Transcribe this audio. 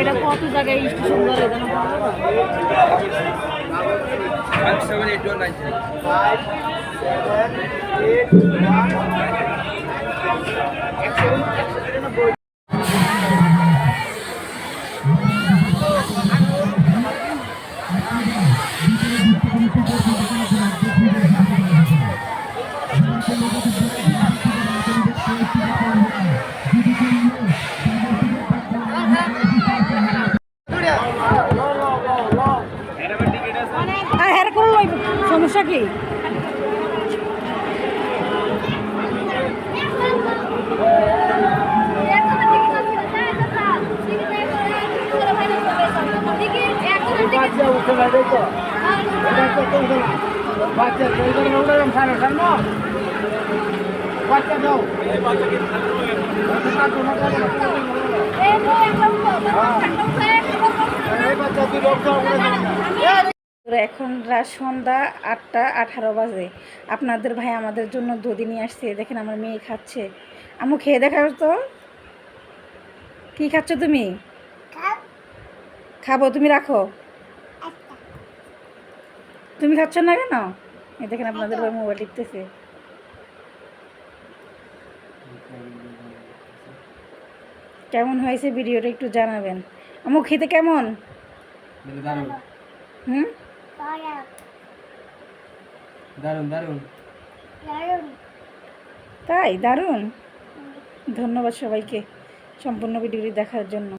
এটা কত জায়গায় স্টেশন ধরে জানো? 5, 7, 8, 9, 10. 5, 7, 8, 1. সমস্যা কি? এখন রাত সন্ধ্যা 8:18 বাজে। আপনাদের ভাই আমাদের জন্য দধি নিয়ে আসছে। দেখেন আমার মেয়ে খাচ্ছে। আম্মু খেয়ে দেখাও তো, কি খাচ্ছ তুমি? খাবো, তুমি রাখো। তুমি খাচ্ছ না কেন? এই দেখেন আপনাদের ভাই মোবাইল টিপতেছে। কেমন হয়েছে ভিডিওটা একটু জানাবেন। আম্মু খেতে কেমন? হুম, দারুন দারুন। তাই দারুণ। ধন্যবাদ সবাইকে সম্পূর্ণ ভিডিওটি দেখার জন্য।